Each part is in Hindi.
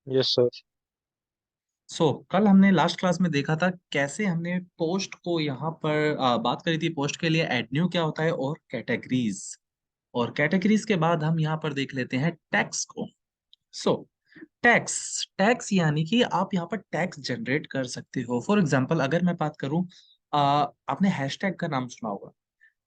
Yes sir. कल हमने लास्ट क्लास में देखा था कैसे हमने पोस्ट को यहाँ पर बात करी थी। पोस्ट के लिए एड न्यू क्या होता है और कैटेगरीज, और कैटेगरीज के बाद हम यहाँ पर देख लेते हैं टैक्स को। सो टैक्स, टैक्स यानी कि आप यहाँ पर टैक्स जनरेट कर सकते हो। फॉर एग्जांपल अगर मैं बात करूँ, आपने हैशटैग का नाम सुना होगा।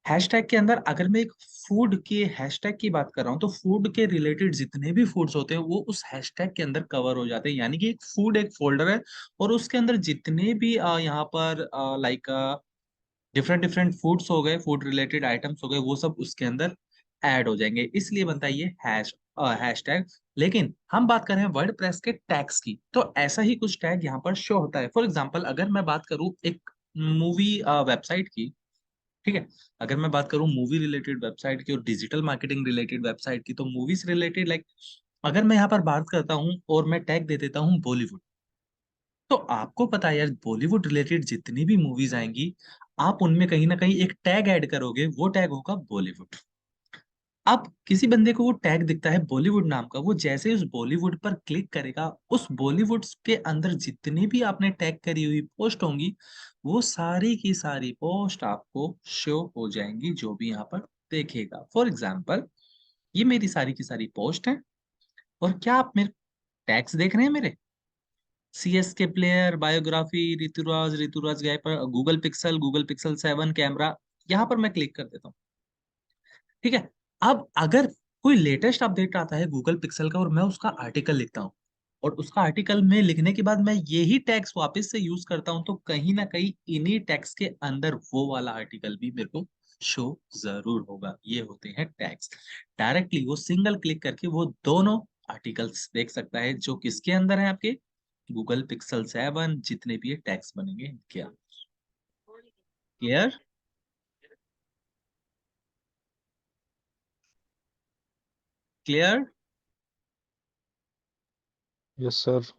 हैशटैग के अंदर अगर मैं एक फूड के हैशटैग की बात कर रहा हूँ तो फूड के रिलेटेड जितने भी फूड्स होते हैं वो उस हैशटैग के अंदर कवर हो जाते हैं। यानी कि एक फूड एक फोल्डर है और उसके अंदर जितने भी यहाँ पर लाइक डिफरेंट डिफरेंट फूड्स हो गए, फूड रिलेटेड आइटम्स हो गए, वो सब उसके अंदर ऐड हो जाएंगे। इसलिए बनता है ये हैशटैग। लेकिन हम बात कर रहे हैं वर्ड प्रेस के टैग्स की, तो ऐसा ही कुछ टैग यहाँ पर शो होता है। फॉर एग्जाम्पल अगर मैं बात करूँ एक मूवी वेबसाइट की, ठीक है, अगर मैं बात करूं मूवी रिलेटेड वेबसाइट की और डिजिटल मार्केटिंग रिलेटेड वेबसाइट की, तो मूवीज रिलेटेड लाइक अगर मैं यहाँ पर बात करता हूँ और मैं टैग दे देता हूँ बॉलीवुड, तो आपको पता है यार बॉलीवुड रिलेटेड जितनी भी मूवीज आएंगी आप उनमें कहीं ना कहीं एक टैग ऐड करोगे, वो टैग होगा बॉलीवुड। अब किसी बंदे को वो टैग दिखता है बॉलीवुड नाम का, वो जैसे ही उस बॉलीवुड पर क्लिक करेगा उस बॉलीवुड के अंदर जितनी भी आपने टैग करी हुई पोस्ट होंगी वो सारी की सारी पोस्ट आपको शो हो जाएंगी, जो भी यहाँ पर देखेगा। फॉर एग्जाम्पल ये मेरी सारी की सारी पोस्ट है, और क्या आप मेरे टैग्स देख रहे हैं मेरे? सीएस के प्लेयर, बायोग्राफी, ऋतुराज, ऋतुराज गए पर गूगल पिक्सल 7 कैमरा, यहाँ पर मैं क्लिक कर देता हूँ। ठीक है, अब अगर कोई लेटेस्ट अपडेट आता है गूगल पिक्सल का और मैं उसका आर्टिकल लिखता हूँ, और उसका आर्टिकल में लिखने के बाद मैं यही टैग्स वापस से यूज करता हूँ, तो कहीं ना कहीं इन्हीं टैग्स के अंदर वो वाला आर्टिकल भी मेरे को शो जरूर होगा। ये होते हैं टैग्स। डायरेक्टली वो सिंगल क्लिक करके वो दोनों आर्टिकल्स देख सकता है जो किसके अंदर है, आपके गूगल पिक्सल 7 जितने भी टैग्स बनेंगे इनके अंदर। क्लियर? क्लियर? Yes sir.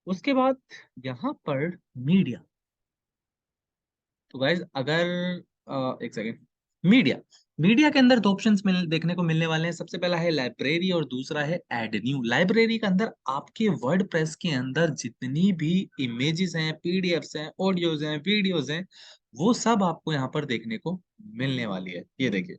उसके बाद यहाँ पर मीडिया। तो गाइज अगर एक सेकेंड, मीडिया, मीडिया के अंदर दो ऑप्शंस देखने को मिलने वाले हैं। सबसे पहला है लाइब्रेरी और दूसरा है एड न्यू। लाइब्रेरी के अंदर आपके वर्ड प्रेस के अंदर जितनी भी इमेजेस हैं, पीडीएफ्स हैं, ऑडियोज हैं, वीडियोज हैं, वो सब आपको यहाँ पर देखने को मिलने वाली है। ये देखिए,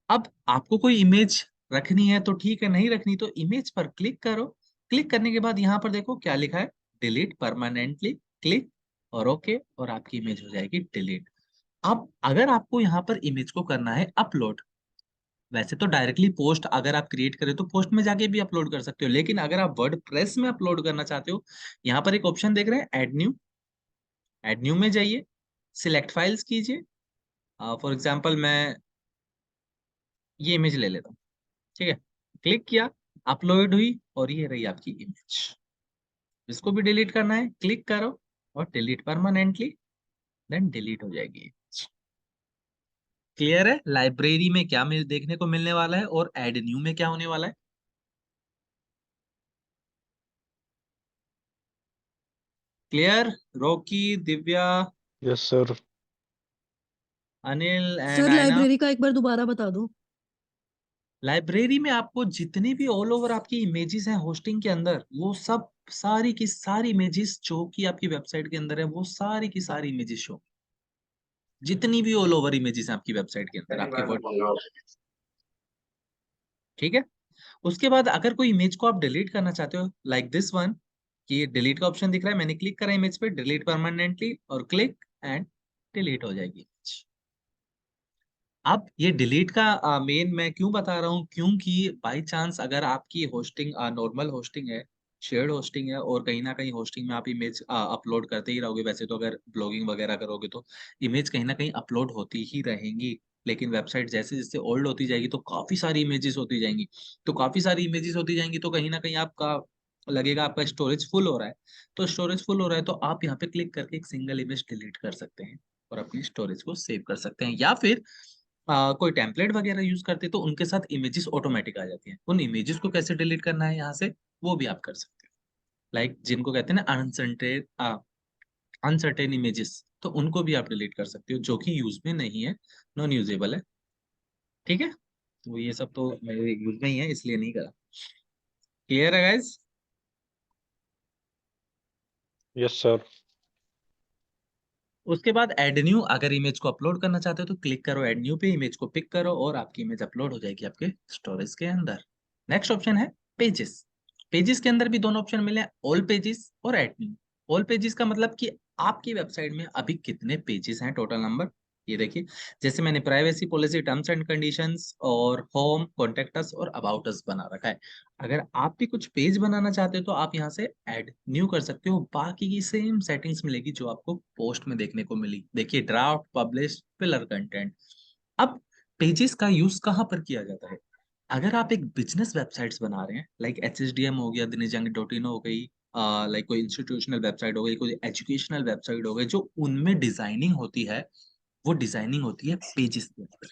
अब आपको कोई इमेज रखनी है तो ठीक है, नहीं रखनी तो इमेज पर क्लिक करो। क्लिक करने के बाद यहाँ पर देखो क्या लिखा है, डिलीट परमानेंटली, क्लिक और ओके, और आपकी इमेज हो जाएगी डिलीट। अब अगर आपको यहाँ पर इमेज को करना है अपलोड, वैसे तो डायरेक्टली पोस्ट अगर आप क्रिएट करें तो पोस्ट में जाके भी अपलोड कर सकते हो, लेकिन अगर आप वर्ड प्रेस में अपलोड करना चाहते हो, यहाँ पर एक ऑप्शन देख रहे हैं एड न्यू। एड न्यू में जाइए, सिलेक्ट फाइल्स कीजिए। फॉर एग्जाम्पल मैं ये इमेज ले लेता हूँ, ठीक है, क्लिक किया, अपलोड हुई और ये रही आपकी इमेज। इसको भी डिलीट करना है, क्लिक करो और डिलीट परमानेंटली, देन डिलीट हो जाएगी। क्लियर है लाइब्रेरी में क्या मिल देखने को मिलने वाला है और एड न्यू में क्या होने वाला है? Clear? Rocky, Divya, yes sir. Anil and sir आयना। लाइब्रेरी का एक बार दोबारा बता दो। लाइब्रेरी में आपको जितनी भी ऑल ओवर आपकी इमेजेस हैं होस्टिंग के अंदर, वो सब सारी की सारी इमेजेस जो कि आपकी वेबसाइट के अंदर है, वो सारी की सारी इमेजेस शो, जितनी भी ऑल ओवर इमेजेस हैं आपकी वेबसाइट के अंदर आपके वर्ड, ठीक है। उसके बाद अगर कोई इमेज को आप डिलीट करना चाहते हो लाइक दिस वन, कि डिलीट का ऑप्शन दिख रहा है, मैंने क्लिक करा इमेज पे, डिलीट परमानेंटली और क्लिक एंड डिलीट हो जाएगी। अब ये डिलीट का मेन मैं क्यों बता रहा हूँ, क्योंकि बाई चांस अगर आपकी होस्टिंग नॉर्मल होस्टिंग है, शेयर्ड होस्टिंग है, और कहीं ना कहीं होस्टिंग में आप इमेज अपलोड करते ही रहोगे, वैसे तो अगर ब्लॉगिंग वगैरह करोगे तो इमेज कहीं ना कहीं अपलोड होती ही रहेंगी, लेकिन वेबसाइट जैसे जैसे ओल्ड होती जाएगी तो काफी सारी इमेजेस होती जाएंगी। तो काफी सारी इमेजेस होती जाएंगी तो कहीं ना कहीं आपका लगेगा आपका स्टोरेज फुल हो रहा है। तो स्टोरेज फुल हो रहा है तो आप यहाँ पे क्लिक करके एक सिंगल इमेज डिलीट कर सकते हैं और अपनी स्टोरेज को सेव कर सकते हैं, या फिर कोई टेम्पलेट वगैरह यूज करते हैं तो उनके साथ इमेजेस ऑटोमेटिक आ जाती हैं। उन इमेजेस को कैसे डिलीट करना है यहाँ से, वो भी आप कर सकते हो। लाइक जिनको कहते हैं ना अनसर्टेन, अनसर्टेन इमेजेस, तो उनको भी आप डिलीट कर सकते हो जो कि यूज में नहीं है, नॉन यूजेबल है। ठीक है, तो ये सब तो मेरे यूज में ही है इसलिए नहीं करा। क्लियर है गाइज? Yes sir. उसके बाद ऐड न्यू, अगर इमेज को अपलोड करना चाहते हो तो क्लिक करो ऐड न्यू पे, इमेज को पिक करो और आपकी इमेज अपलोड हो जाएगी आपके स्टोरेज के अंदर। नेक्स्ट ऑप्शन है पेजेस। पेजेस के अंदर भी दोनों ऑप्शन मिले, ऑल पेजेस और ऐड न्यू। ऑल पेजेस का मतलब कि आपकी वेबसाइट में अभी कितने पेजेस हैं, टोटल नंबर। ये देखिए, जैसे मैंने privacy policy, terms and conditions और होम, कॉन्टेक्ट अस और अबाउट अस बना रखा है। अगर आप भी कुछ पेज बनाना चाहते हो तो आप यहाँ से ऐड न्यू कर सकते हो, बाकी की सेम सेटिंग्स मिलेगी जो आपको पोस्ट में देखने को मिली। देखिए, ड्राफ्ट, पब्लिश, फिलर कंटेंट। अब पेजेस का यूज कहाँ पर किया जाता है? अगर आप एक बिजनेस वेबसाइट्स बना रहे हैं, लाइक HSDM हो गया, दिनजंग.इन हो गई, लाइक कोई इंस्टीट्यूशनल वेबसाइट हो गई, कोई एजुकेशनल वेबसाइट हो गई, जो उनमें डिजाइनिंग होती है, वो डिजाइनिंग होती है पेजेस के ऊपर।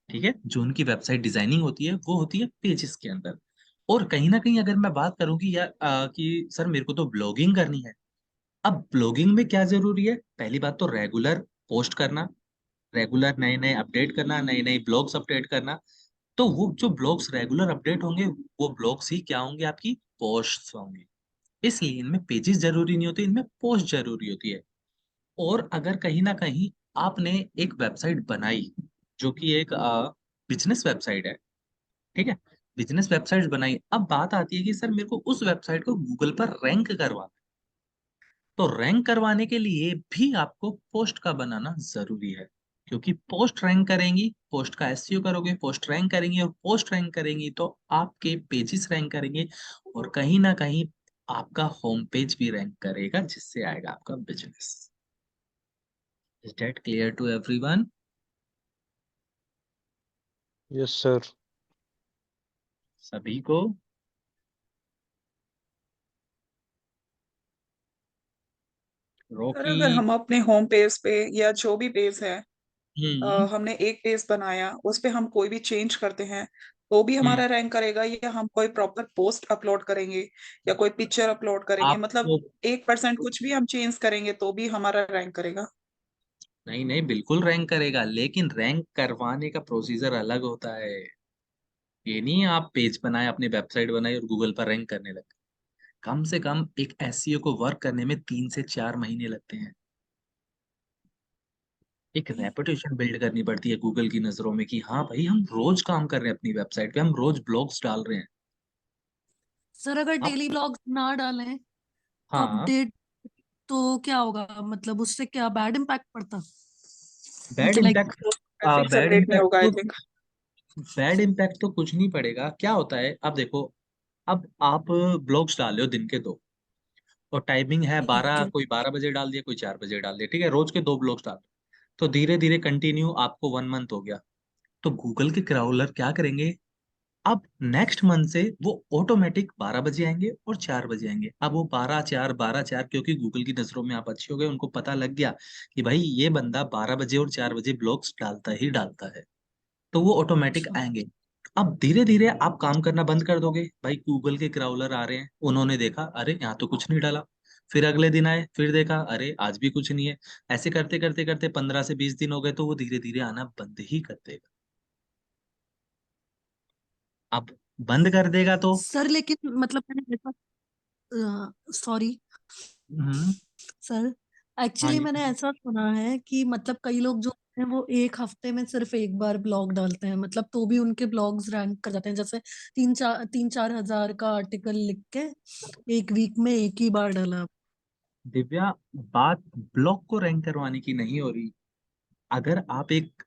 ठीक है, जो उनकी वेबसाइट डिजाइनिंग होती है वो होती है पेजेस के अंदर। और कहीं ना कहीं अगर मैं बात करूं कि यार कि सर मेरे को तो ब्लॉगिंग करनी है, अब ब्लॉगिंग में क्या जरूरी है? पहली बात तो रेगुलर पोस्ट करना, रेगुलर नए नए अपडेट करना, नए नए ब्लॉग्स अपडेट करना। तो वो जो ब्लॉग्स रेगुलर अपडेट होंगे, वो ब्लॉग्स ही क्या होंगे? आपकी पोस्ट्स होंगे। इसलिए इनमें पेजेस जरूरी नहीं होती, इनमें पोस्ट जरूरी होती है। और अगर कहीं ना कहीं आपने एक वेबसाइट बनाई जो कि एक बिजनेस वेबसाइट है, ठीक है, बिजनेस वेबसाइट बनाई, अब बात आती है कि सर मेरे को उस वेबसाइट को गूगल पर रैंक करवाना है। तो रैंक करवाने के लिए भी आपको पोस्ट का बनाना जरूरी है, क्योंकि पोस्ट रैंक करेंगी, पोस्ट का एसईओ करोगे, पोस्ट रैंक करेंगी, और पोस्ट रैंक करेंगी तो आपके पेजेस रैंक करेंगे, और कहीं ना कहीं आपका होम पेज भी रैंक करेगा, जिससे आएगा आपका business. Is that clear to everyone? Yes sir. सभी को? Sir Rocky? अगर हम अपने होम पेज पे या जो भी पेज है, हम्म। हमने एक पेज बनाया, उस पे हम कोई भी चेंज करते हैं तो भी हम्म। हमारा रैंक करेगा, या हम कोई प्रॉपर पोस्ट अपलोड करेंगे या कोई पिक्चर अपलोड करेंगे, मतलब आपको 1% कुछ भी हम चेंज करेंगे तो भी हमारा रैंक करेगा? नहीं नहीं, बिल्कुल रैंक करेगा, लेकिन रैंक करवाने का प्रोसीजर अलग होता है। ये नहीं है आप पेज बनाए, अपनी वेबसाइट बनाई और गूगल पर रैंक करने लगे। कम से कम एक एसईओ को वर्क करने में 3 से 4 महीने लगते हैं। एक रेपुटेशन बिल्ड करनी पड़ती है गूगल की नजरों में कि हाँ भाई, हम रोज काम कर रहे हैं अपनी वेबसाइट पे, हम रोज ब्लॉग्स डाल रहे हैं। सर अगर आप, डेली ब्लॉग्स ना डालें तो हाँ, अपडेट, तो क्या होगा? मतलब उससे क्या बैड इम्पैक्ट पड़ता? बैड मतलब लाइक, इम्पैक्ट तो ग्राफिक्स बैड अपडेट नहीं इम्पैक्ट होगा आई तो थिंक। कुछ नहीं पड़ेगा। क्या होता है, अब देखो, अब आप ब्लॉग्स डाल रहे हो दिन के 2, और टाइमिंग है ठीक 12, है। कोई 12 बजे डाल दिया, कोई 4 बजे डाल दिया, ठीक है, रोज के 2 ब्लॉग्स डाल। तो धीरे धीरे कंटिन्यू आपको 1 मंथ हो गया, तो गूगल के क्राउलर क्या करेंगे? अब नेक्स्ट मंथ से वो ऑटोमेटिक 12 बजे आएंगे और 4 बजे आएंगे। अब वो 12 4 12 4, क्योंकि गूगल की नजरों में आप अच्छे हो गए, उनको पता लग गया कि भाई ये बंदा 12 बजे और 4 बजे ब्लॉग्स डालता ही डालता है, तो वो ऑटोमेटिक अच्छा। आएंगे। अब धीरे धीरे आप काम करना बंद कर दोगे, भाई गूगल के क्राउलर आ रहे हैं, उन्होंने देखा अरे यहाँ तो कुछ नहीं डाला, फिर अगले दिन आए, फिर देखा अरे आज भी कुछ नहीं है। ऐसे करते करते करते 15 से 20 दिन हो गए, तो वो धीरे धीरे आना बंद ही कर देगा। अब बंद कर देगा तो सर लेकिन मतलब मैंने ऐसा, सॉरी हम्म। सर, हाँ एक्चुअली जी। मैंने ऐसा सुना है कि मतलब कई लोग जो हैं वो एक हफ्ते में सिर्फ एक बार ब्लॉग डालते हैं, मतलब तो भी उनके ब्लॉग्स रैंक कर जाते हैं। जैसे 3-4 हजार का आर्टिकल लिख के एक वीक में एक ही बार डाला। दिव्या, बात ब्लॉग को रैंक करवाने की नहीं हो रही। अगर आप एक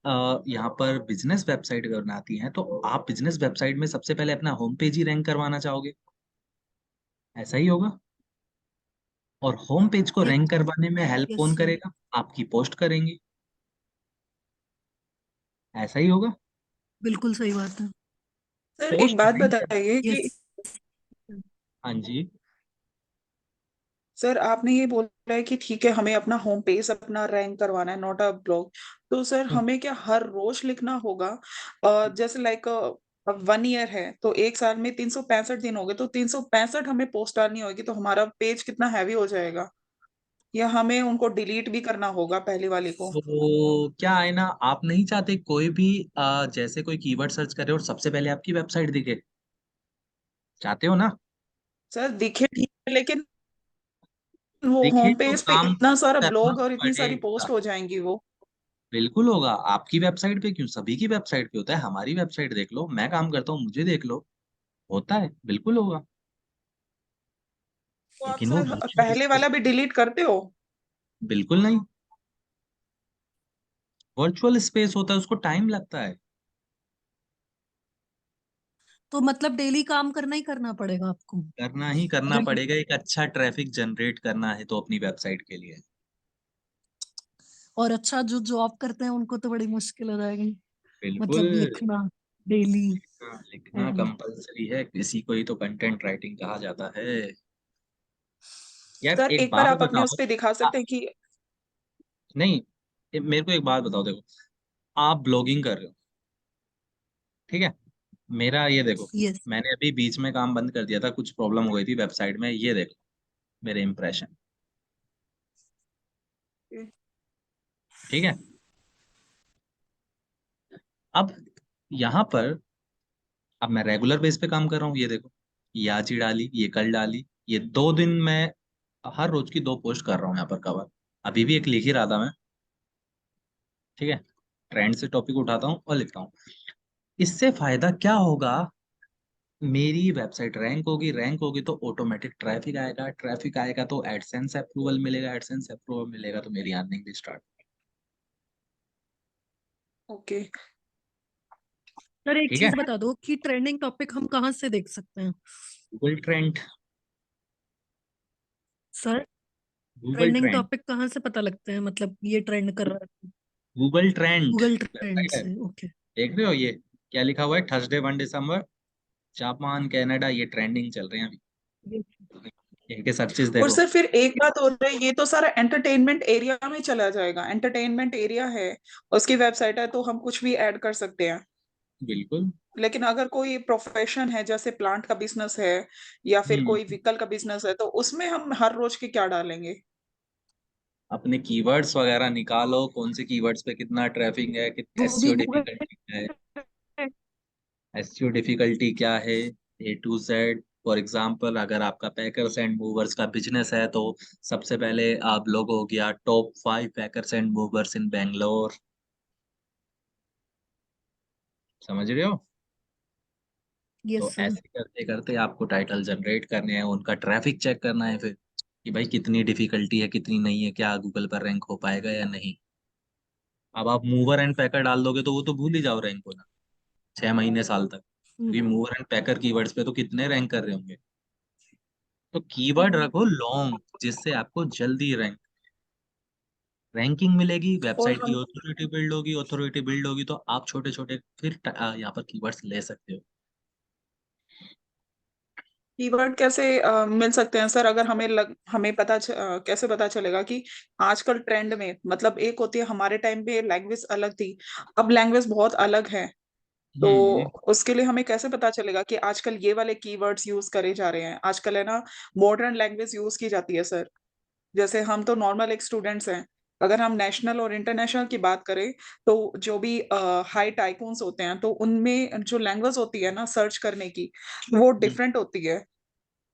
यहाँ पर बिजनेस वेबसाइट बनाती हैं, तो आप बिजनेस वेबसाइट में सबसे पहले अपना होम पेज ही रैंक करवाना चाहोगे, ऐसा ही होगा। और होम पेज को रैंक करवाने में हेल्प यस कौन सर। करेगा? आपकी पोस्ट करेंगे, ऐसा ही होगा। बिल्कुल सही बात है। सर एक पोस्ट बात रैंक कर, बताइए कि यस। हाँ जी। सर आपने ये बोला है कि ठीक है हमें अपना होम पेज अपना रैंक करवाना है, नॉट अ ब्लॉग। तो सर हम्म। हमें क्या हर रोज लिखना होगा? जैसे लाइक अब 1 ईयर है तो एक साल में 365 दिन हो गए, तो 365 हमें पोस्ट डालनी होगी, तो हमारा पेज कितना हैवी हो जाएगा? या हमें उनको डिलीट भी करना होगा पहली वाली को? तो क्या है ना, आप नहीं चाहते कोई भी जैसे कोई कीवर्ड सर्च करे और सबसे पहले आपकी वेबसाइट दिखे? चाहते हो ना? सर दिखे ठीक है, लेकिन वो दिखे होम तो पेज पे काम इतना सारा करना ब्लॉग और इतनी सारी पड़ेगा। पोस्ट हो जाएंगी वो। बिल्कुल होगा। आपकी वेबसाइट पे क्यों, सभी की वेबसाइट पे होता है। हमारी वेबसाइट देख लो, मैं काम करता हूँ, मुझे देख लो, होता है, बिल्कुल होगा। तो आप लेकिन वो सर वर्चुअल पहले स्पेस, वाला भी डिलीट करते हो? बिल्कुल नहीं। वर्चुअल स्पेस होता है, उसको टाइम लगता है। तो मतलब डेली काम करना ही करना पड़ेगा आपको करना ही करना अगर। पड़ेगा, एक अच्छा ट्रैफिक जनरेट करना है तो अपनी वेबसाइट के लिए। और अच्छा, जो जॉब करते हैं उनको तो बड़ी मुश्किल हो जाएगी, बिल्कुल। मतलब लिखना डेली। लिखना कंपलसरी है, किसी को ही तो कंटेंट राइटिंग कहा जाता है। यार सर एक एक बार बात आप अपने बताओ। उस पे दिखा आ, सकते हैं कि नहीं, मेरे को एक बात बताओ, देखो, आप ब्लॉगिंग कर रहे हो, ठीक है? मेरा ये देखो, यस। मैंने अभी बीच में काम बंद कर दिया था, कुछ प्रॉब्लम हो गई थी वेबसाइट में, ये देखो मेरे इंप्रेशन, ठीक है? अब यहाँ पर, अब मैं रेगुलर बेस पे काम कर रहा हूँ, ये देखो, ये आज ही डाली, ये कल डाली, ये 2 दिन मैं हर रोज की 2 पोस्ट कर रहा हूँ यहाँ पर कवर। अभी भी एक लिख ही रहा था मैं, ठीक है? ट्रेंड से टॉपिक उठाता हूँ और लिखता हूँ। इससे फायदा क्या होगा? मेरी वेबसाइट रैंक होगी तो ऑटोमेटिक ट्रैफिक आएगा, ट्रैफिक आएगा तो एडसेंस अप्रूवल मिलेगा, एडसेंस अप्रूवल मिलेगा तो मेरी अर्निंग भी स्टार्ट। ओके। सर एक ठीक है? चीज बता दो कि ट्रेंडिंग टॉपिक हम कहाँ से देख सकते हैं Google trend. Sir? Google trending trend. Topic कहाँ से पता लगते हैं, मतलब ये ट्रेंड कर रहा है? Google trend Google trend website है, से, ओके। देख रहे हो ये क्या लिखा हुआ है? थर्सडे 1 दिसंबर, जापान, कनाडा, ये ट्रेंडिंग चल रहे हैं अभी। इनके सर्चेस और देखो। सर फिर एक बात और है, ये तो सारा एंटरटेनमेंट एरिया में चला जाएगा। एंटरटेनमेंट एरिया है, उसकी वेबसाइट है, तो हम कुछ भी ऐड कर सकते हैं। बिल्कुल। लेकिन अगर कोई प्रोफेशन है, जैसे प्लांट का बिजनेस है या फिर हम्म। कोई व्हीकल का बिजनेस है, तो उसमें हम हर रोज के क्या डालेंगे? अपने कीवर्ड्स वगैरह निकालो, कौन से कीवर्ड्स पे कितना ट्रैफिक है, वो भी एसईओ गूगल। डिफिकल्टी है, एसईओ डिफिकल्टी क्या है, A to Z। For example, अगर आपका पैकर्स एंड मूवर्स का बिजनेस है तो सबसे पहले आप लोग हो गया टॉप 5 पैकर्स एंड मूवर्स इन बेंगलोर। समझ रहे हो? यस तो सर। ऐसे करते करते आपको टाइटल जनरेट करने हैं, उनका ट्रैफिक चेक करना है फिर, कि भाई कितनी डिफिकल्टी है, कितनी नहीं है, क्या गूगल पर रैंक हो पाएगा या नहीं। अब आप मूवर एंड पैकर डाल दोगे तो वो तो भूल ही जाओ रैंक होना, 6 महीने साल तक, क्योंकि मूवर एंड पैकर कीवर्ड्स पे तो कितने रैंक कर रहे होंगे। तो कीवर्ड रखो लॉन्ग, जिससे आपको जल्दी रैंकिंग मिलेगी, और वेबसाइट की हम ऑथोरिटी बिल्ड होगी, ऑथोरिटी बिल्ड होगी तो आप छोटे छोटे फिर यहाँ पर कीवर्ड्स ले सकते हो। कीवर्ड कैसे मिल सकते हैं सर? अगर हमें कैसे पता चलेगा कि आजकल ट्रेंड में, मतलब एक होती है, हमारे टाइम पे लैंग्वेज अलग थी, अब लैंग्वेज बहुत अलग है, तो हम्म। उसके लिए हमें कैसे पता चलेगा कि आजकल ये वाले कीवर्ड्स यूज करे जा रहे हैं? आजकल है ना, मॉडर्न लैंग्वेज यूज की जाती है सर। जैसे हम तो नॉर्मल एक स्टूडेंट्स हैं, अगर हम नेशनल और इंटरनेशनल की बात करें, तो जो भी हाई टाइकून्स होते हैं, तो उनमें जो लैंग्वेज होती है ना सर्च करने की, वो हम्म। डिफरेंट होती है।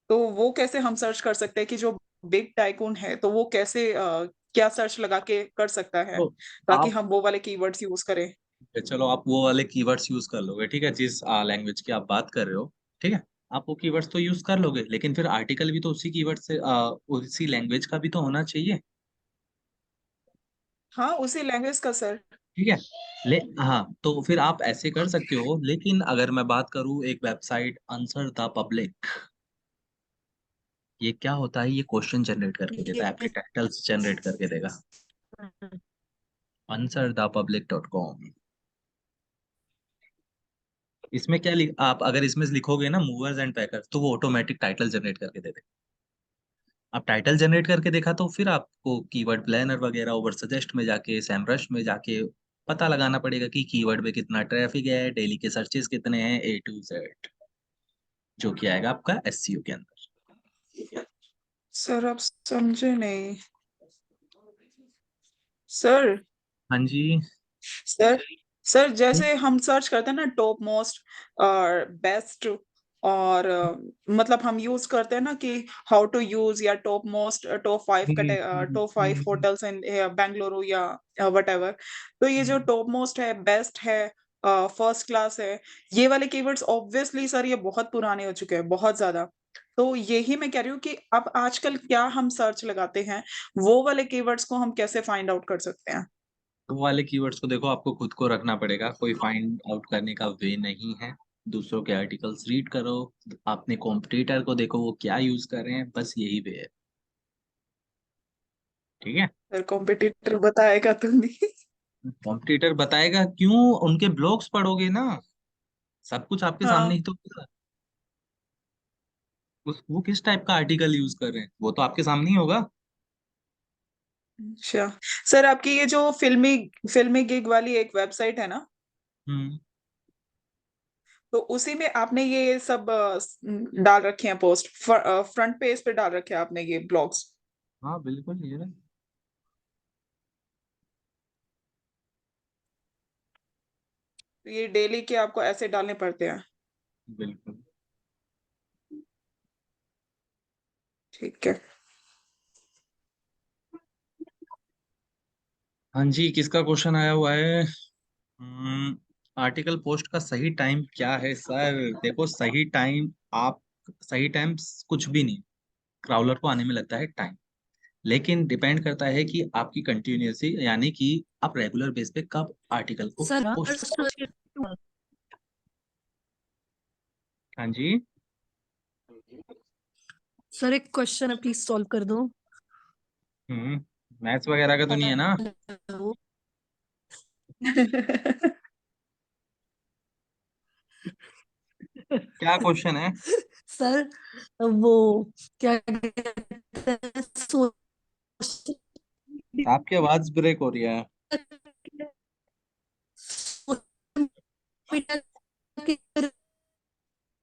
तो वो कैसे हम सर्च कर सकते हैं कि जो बिग टाइकून है, तो वो कैसे क्या सर्च लगा के कर सकता है, तो ताकि आप, हम वो वाले कीवर्ड्स यूज करें? चलो आप वो वाले कीवर्ड्स यूज कर लोगे, ठीक है, जिस लैंग्वेज की आप बात कर रहे हो, ठीक है, आप वो कीवर्ड्स तो यूज कर लोगे, लेकिन फिर आर्टिकल भी तो उसी कीवर्ड से उसी लैंग्वेज का भी तो होना चाहिए। हाँ, उसी लैंग्वेज का सर। ठीक है। हाँ, तो फिर आप ऐसे कर सकते हो, लेकिन अगर मैं बात करूँ, एक वेबसाइट आंसर द पब्लिक, ये क्या होता है? ये क्वेश्चन जनरेट करके देता ये है, आपके टाइटल्स जनरेट करके देगा। answerthepublic.com। इसमें क्या आप अगर इसमें लिखोगे ना मूवर्स एंड पैकर्स, तो वो ऑटोमेटिक टाइटल जनरेट करके दे देगा। आप टाइटल जनरेट करके देखा तो फिर आपको कीवर्ड प्लानर वगैरह, ओवर सजेस्ट में जाके, सैमरश में जाके पता लगाना पड़ेगा कि कीवर्ड पे कितना ट्रैफिक है, डेली के सर्चेस कितने हैं, A to Z, जो कि आएगा आपका एसईओ के अंदर। सर आप समझे नहीं सर। हाँ जी। सर सर जैसे हम सर्च करते हैं ना, टॉप मोस्ट और बेस्ट और मतलब हम यूज करते हैं ना कि हाउ टू यूज या top most top five hotels in Bengaluru या वट एवर। तो ये जो टॉप मोस्ट है, बेस्ट है, फर्स्ट क्लास है, ये वाले कीवर्ड्स ऑब्वियसली सर ये बहुत पुराने हो चुके हैं, बहुत ज्यादा। तो यही मैं कह रही हूँ कि अब आजकल क्या हम सर्च लगाते हैं, वो वाले कीवर्ड्स को हम कैसे फाइंड आउट कर सकते हैं। वो वाले कीवर्ड्स को देखो आपको खुद को रखना पड़ेगा, कोई फाइंड आउट करने का वे नहीं है। दूसरों के आर्टिकल्स रीड करो, अपने कॉम्पिटिटर को देखो वो क्या यूज कर रहे हैं, बस यही वे है। ठीक है। सर कॉम्पिटिटर बताएगा तो नहीं। कॉम्पिटिटर बताएगा क्यों, उनके ब्लॉग्स पढ़ोगे ना, सब कुछ आपके सामने हाँ, ही तो होगा। वो किस टाइप का आर्टिकल यूज कर रहे हैं वो तो आपके सामने ही होगा। अच्छा। सर आपकी ये जो फिल्मी फिल्मी गिग वाली एक वेबसाइट है ना, हम्म। तो उसी में आपने ये सब डाल रखे हैं पोस्ट, फ्रंट पेज पे डाल रखे हैं आपने ये ब्लॉग्स। हाँ बिल्कुल ये है। तो ये डेली के आपको ऐसे डालने पड़ते हैं। बिल्कुल। ठीक है। हाँ जी, किसका क्वेश्चन आया हुआ है? आर्टिकल पोस्ट का सही टाइम क्या है सर? देखो सही टाइम, आप सही टाइम कुछ भी नहीं, क्राउलर को आने में लगता है टाइम, लेकिन डिपेंड करता है कि आपकी कंटिन्यूसी, यानी कि आप रेगुलर बेस पे कब आर्टिकल को सर पोस्ट। हाँ जी। सर एक क्वेश्चन है, प्लीज सॉल्व कर दो। मैथ्स वगैरह का तो नहीं है ना? हेलो क्या क्वेश्चन है? सर वो क्या कहते हैं, आपकी आवाज ब्रेक हो रही है।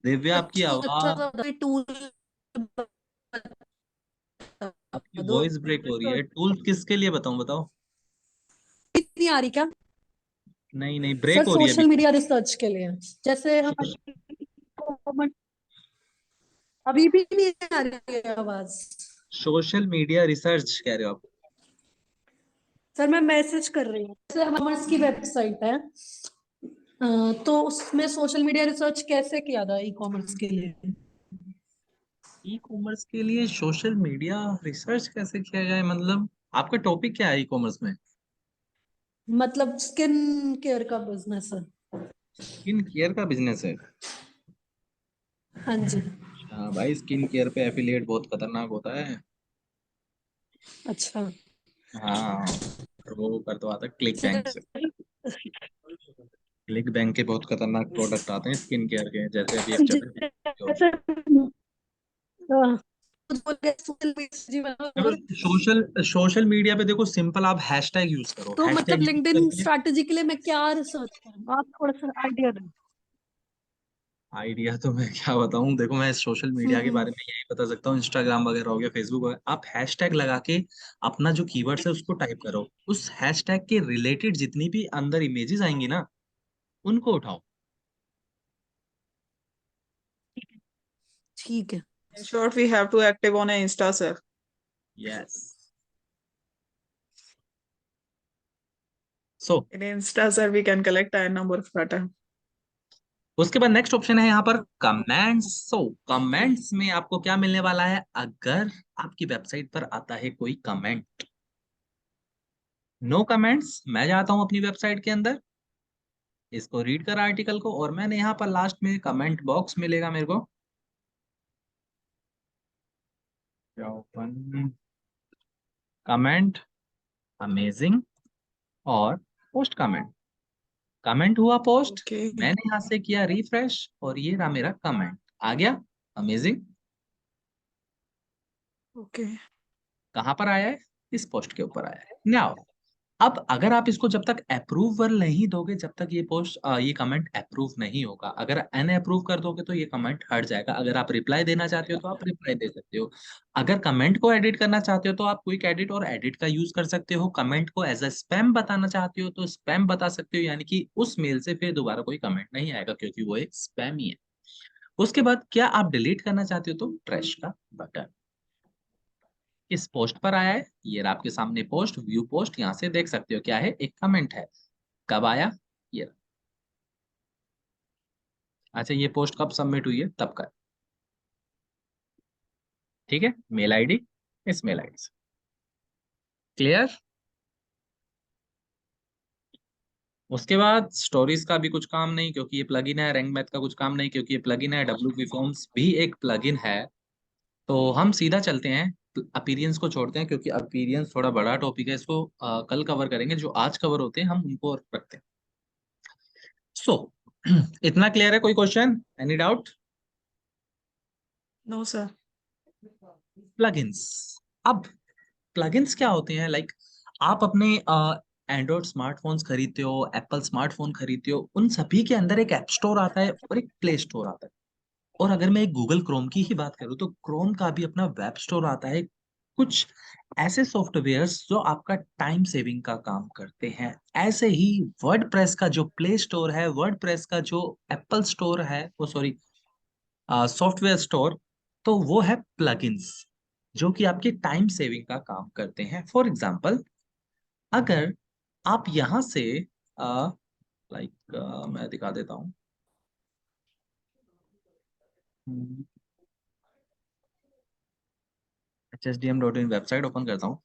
दिव्या आपकी आवाज, टूल आपकी दो। वॉइस ब्रेक हो रही है। टूल्स किसके लिए बताऊं, बताओ। नहीं आ रही क्या? नहीं नहीं, सर ब्रेक हो रही है सोशल अभी। मीडिया रिसर्च के लिए, जैसे हम अभी भी नहीं आ रही है आवाज। सोशल मीडिया रिसर्च कह रहे हो आप? सर मैं मैसेज कर रही हूँ, जैसे हमारे की वेबसाइट है, तो उसमें सोशल मीडिया रिसर्च कैसे किया था ई कॉमर्स के लिए? ई कॉमर्स के लिए सोशल मीडिया रिसर्च कैसे किया जाए, मतलब आपका टॉपिक क्या है ई कॉमर्स में? मतलब स्किन केयर का बिजनेस है। स्किन केयर का बिजनेस है? हाँ जी। हाँ भाई, स्किन केयर पे एफिलिएट बहुत खतरनाक होता है। अच्छा। हाँ, और वो करवाता है क्लिक बैंक सर से। क्लिक बैंक के बहुत खतरनाक प्रोडक्ट आते हैं स्किन केयर के, जैसे अभी एक चल रही है। जैसे कुछ बोल गए सोशल मीडिया जी देखो, बराबर। सोशल सोशल मीडिया पे देखो, सिंपल आप हैशटैग यूज करो, तो मतलब हैशटैग यूज लिंक्डइन करके। स्ट्रैटेजी के लिए मैं क्या रिसर्च करूँ, आप थोड़ा सा आइडिया दें। आइडिया तो मैं क्या बताऊं, देखो मैं सोशल मीडिया के बारे में यही बता सकता हूँ, इंस्टाग्राम वगैरह हो गया, फेसबुक वगैरह, आप हैशटैग लगा के अपना जो कीवर्ड्स है उसको टाइप करो, उस हैशटैग के रिलेटेड जितनी भी अंदर इमेजेस आएंगी ना, उनको उठाओ। ठीक है। In short, we have to active on a Insta, sir. Yes. So In Insta, sir, we can collect a number of data. उसके बाद नेक्स्ट ऑप्शन है यहाँ पर कमेंट्स। सो कमेंट्स में आपको क्या मिलने वाला है, अगर आपकी वेबसाइट पर आता है कोई कमेंट, नो कमेंट्स, मैं जाता हूँ अपनी वेबसाइट के अंदर, इसको रीड कर आर्टिकल को, और मैंने यहाँ पर लास्ट में कमेंट बॉक्स मिलेगा मेरे को, ओपन कमेंट, अमेजिंग, और पोस्ट कमेंट। कमेंट हुआ पोस्ट, Okay. मैंने यहाँ से किया रिफ्रेश, और ये रहा मेरा कमेंट, आ गया अमेजिंग। Okay. कहाँ पर आया है? इस पोस्ट के ऊपर आया है। नाउ अब अगर आप इसको जब तक अप्रूवल नहीं दोगे, जब तक ये पोस्ट ये कमेंट अप्रूव नहीं होगा, अगर अनअप्रूव कर दोगे तो ये कमेंट हट जाएगा। अगर आप रिप्लाई देना चाहते हो तो आप रिप्लाई दे सकते हो, अगर कमेंट को एडिट करना चाहते हो तो आप क्विक एडिट और एडिट का यूज कर सकते हो, कमेंट को एज अ स्पैम बताना चाहते हो तो स्पैम बता सकते हो, यानी कि उस मेल से फिर दोबारा कोई कमेंट नहीं आएगा क्योंकि वो एक स्पैम ही है। उसके बाद क्या आप डिलीट करना चाहते हो तो ट्रैश का बटन। इस पोस्ट पर आया है, ये रहा आपके सामने पोस्ट, व्यू पोस्ट, यहां से देख सकते हो क्या है, एक कमेंट है। कब आया, ये रहा। अच्छा, ये पोस्ट कब सबमिट हुई है, तब का। ठीक है, मेल आईडी इस मेल आईडी से। क्लियर। उसके बाद स्टोरीज का भी कुछ काम नहीं क्योंकि ये प्लगइन है, रैंक मैथ का कुछ काम नहीं क्योंकि ये प्लगइन है, WP फॉर्म्स भी एक प्लगइन है। तो हम सीधा चलते हैं, अपीरियंस को छोड़ते हैं क्योंकि अपीरियंस थोड़ा बड़ा टॉपिक है, इसको कल कवर करेंगे। जो आज कवर होते हैं हम उनको रखते हैं। सो इतना क्लियर है, कोई question, any doubt. No sir. Plugins. अब प्लगइन्स क्या होते हैं, लाइक आप अपने एंड्रॉइड स्मार्टफोन्स खरीदते हो, एप्पल स्मार्टफोन खरीदते हो, उन सभी के अंदर एक ऐप स्टोर आता है और एक प्ले स्टोर आता है। और अगर मैं एक गूगल क्रोम की ही बात करूं तो क्रोम का भी अपना वेब स्टोर आता है। कुछ ऐसे सॉफ्टवेयर्स जो आपका टाइम सेविंग का काम करते हैं। ऐसे ही वर्डप्रेस का जो प्ले स्टोर है, वर्डप्रेस का जो एप्पल स्टोर है, वो सॉरी सॉफ्टवेयर स्टोर, तो वो है प्लगइन्स जो कि आपके टाइम सेविंग का काम करते हैं। फॉर एग्जांपल, अगर आप यहां से मैं दिखा देता हूं। HSDM.in वेबसाइट ओपन करता हूं।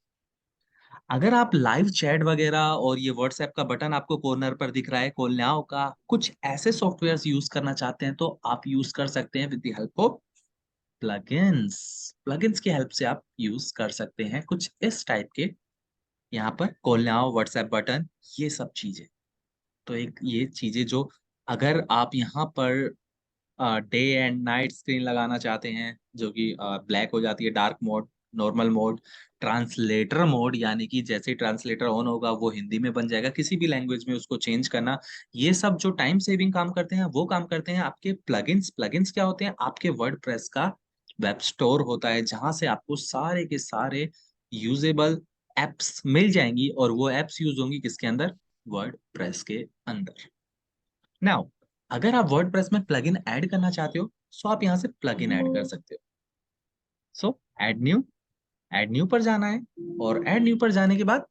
अगर आप लाइव चैट वगैरह और ये व्हाट्सएप का बटन आपको कॉर्नर पर दिख रहा है, कॉल नाउ का, कुछ ऐसे सॉफ्टवेयर यूज करना चाहते हैं तो आप यूज कर सकते हैं with the help of plugins. Plugins की हेल्प से आप यूज कर सकते हैं कुछ इस टाइप के। यहाँ पर कॉल नाउ, व्हाट्सएप बटन, ये सब चीजें। तो एक ये चीजें जो, अगर आप यहाँ per day and night screen लगाना चाहते हैं जो कि ब्लैक हो जाती है, dark mode, normal mode, translator mode, यानी कि जैसे ट्रांसलेटर ऑन होगा वो हिंदी में बन जाएगा, किसी भी लैंग्वेज में उसको चेंज करना, ये सब जो टाइम सेविंग काम करते हैं वो काम करते हैं आपके प्लगइन्स। प्लगइन्स क्या होते हैं, आपके वर्डप्रेस का वेब स्टोर होता है जहां से आपको सारे के सारे यूजेबल एप्स मिल जाएंगी और वो एप्स यूज होंगी किसके अंदर, वर्डप्रेस के अंदर। नाउ अगर आप वर्डप्रेस में प्लगइन ऐड करना चाहते हो सो आप यहाँ से प्लगइन ऐड कर सकते हो। सो ऐड न्यू पर जाना है और ऐड न्यू पर जाने के बाद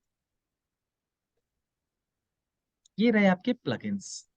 ये रहे आपके प्लगइन्स।